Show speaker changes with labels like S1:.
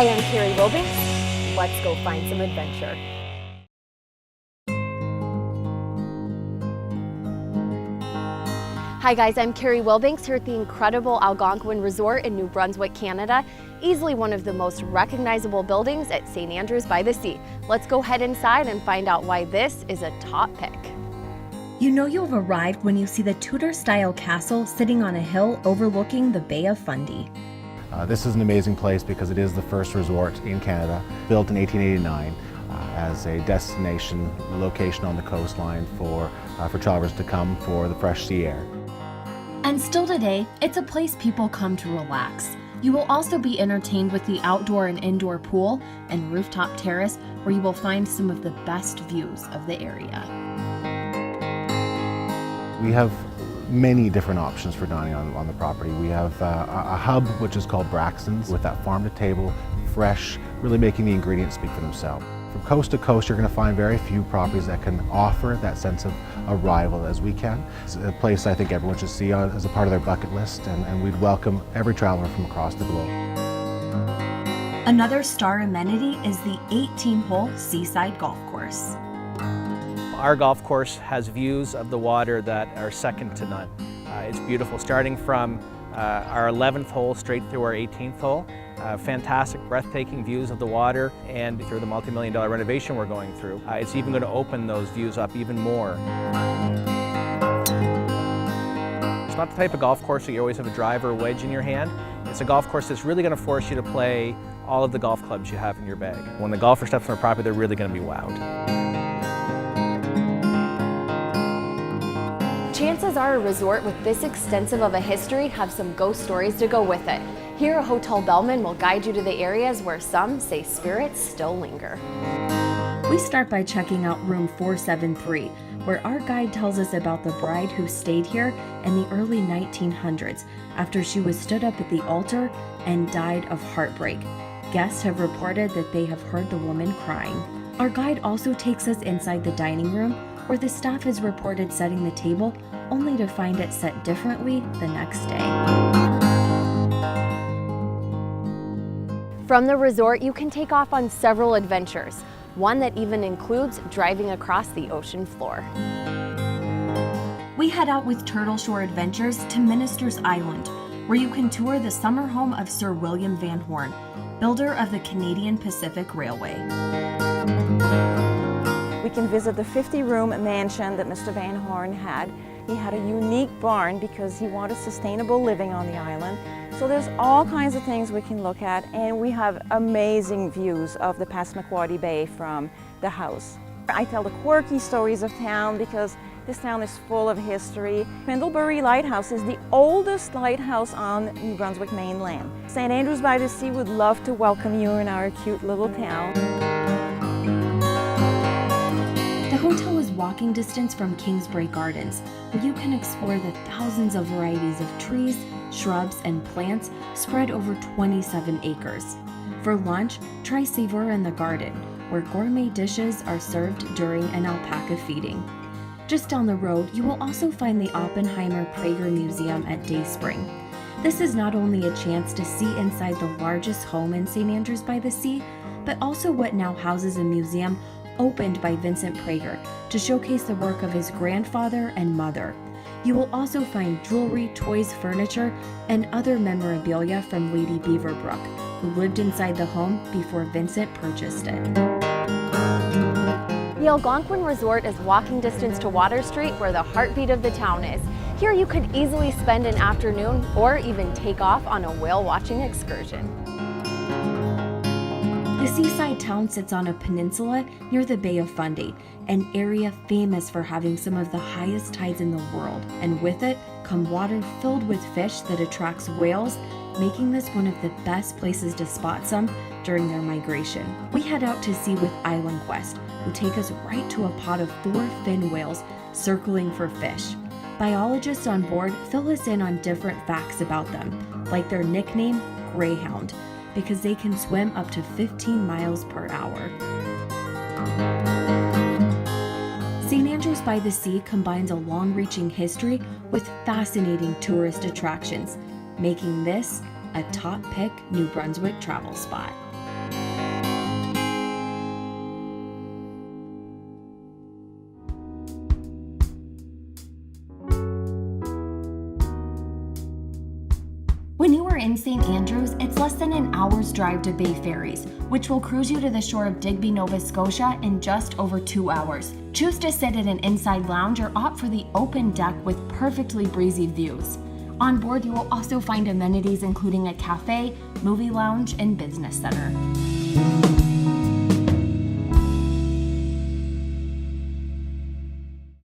S1: Hi, I'm Carrie Wilbanks. Let's go find some adventure. Hi guys, I'm Carrie Wilbanks here at the incredible Algonquin Resort in New Brunswick, Canada. Easily one of the most recognizable buildings at St. Andrews by the Sea. Let's go head inside and find out why this is a top pick.
S2: You know you've arrived when you see the Tudor-style castle sitting on a hill overlooking the Bay of Fundy.
S3: This is an amazing place because it is the first resort in Canada, built in 1889 as a destination location on the coastline for travelers to come for the fresh sea air.
S2: And still today, it's a place people come to relax. You will also be entertained with the outdoor and indoor pool and rooftop terrace where you will find some of the best views of the area.
S3: We have many different options for dining on the property. We have a hub which is called Braxton's with that farm to table, fresh, really making the ingredients speak for themselves. From coast to coast, you're going to find very few properties that can offer that sense of arrival as we can. It's a place I think everyone should see as a part of their bucket list, and we'd welcome every traveler from across the globe.
S2: Another star amenity is the 18-hole seaside golf course.
S4: Our golf course has views of the water that are second to none. It's beautiful, starting from our 11th hole straight through our 18th hole. Fantastic, breathtaking views of the water, and through the multi-million-dollar renovation we're going through, it's even going to open those views up even more. It's not the type of golf course that you always have a driver or wedge in your hand. It's a golf course that's really going to force you to play all of the golf clubs you have in your bag. When the golfer steps on the property, they're really going to be wowed.
S1: Chances are a resort with this extensive of a history have some ghost stories to go with it. Here, a hotel bellman will guide you to the areas where some say spirits still linger.
S2: We start by checking out room 473, where our guide tells us about the bride who stayed here in the early 1900s after she was stood up at the altar and died of heartbreak. Guests have reported that they have heard the woman crying. Our guide also takes us inside the dining room, where the staff has reported setting the table only to find it set differently the next day.
S1: From the resort, you can take off on several adventures, one that even includes driving across the ocean floor.
S2: We head out with Turtle Shore Adventures to Minister's Island, where you can tour the summer home of Sir William Van Horn, builder of the Canadian Pacific Railway.
S5: We can visit the 50-room mansion that Mr. Van Horn had. He had a unique barn because he wanted sustainable living on the island. So there's all kinds of things we can look at, and we have amazing views of the Passamaquoddy Bay from the house. I tell the quirky stories of town because this town is full of history. Pendlebury Lighthouse is the oldest lighthouse on New Brunswick mainland. St. Andrews by the Sea would love to welcome you in our cute little town.
S2: The hotel is walking distance from Kingsbrae Gardens, where you can explore the thousands of varieties of trees, shrubs, and plants spread over 27 acres. For lunch, try Savor in the Garden, where gourmet dishes are served during an alpaca feeding. Just down the road, you will also find the Oppenheimer Prager Museum at Dayspring. This is not only a chance to see inside the largest home in St. Andrews by the Sea, but also what now houses a museum opened by Vincent Prager to showcase the work of his grandfather and mother. You will also find jewelry, toys, furniture, and other memorabilia from Lady Beaverbrook, who lived inside the home before Vincent purchased it.
S1: The Algonquin Resort is walking distance to Water Street, where the heartbeat of the town is. Here you could easily spend an afternoon or even take off on a whale watching excursion.
S2: The seaside town sits on a peninsula near the Bay of Fundy, an area famous for having some of the highest tides in the world, and with it come water filled with fish that attracts whales, making this one of the best places to spot some during their migration. We head out to sea with Island Quest, who take us right to a pod of 4 fin whales circling for fish. Biologists on board fill us in on different facts about them, like their nickname, Greyhound, because they can swim up to 15 miles per hour. St. Andrews by the Sea combines a long-reaching history with fascinating tourist attractions, making this a top pick New Brunswick travel spot. in St. Andrews, it's less than an hour's drive to Bay Ferries, which will cruise you to the shore of Digby, Nova Scotia in just over 2 hours. Choose to sit at an inside lounge or opt for the open deck with perfectly breezy views. On board, you will also find amenities including a cafe, movie lounge, and business center.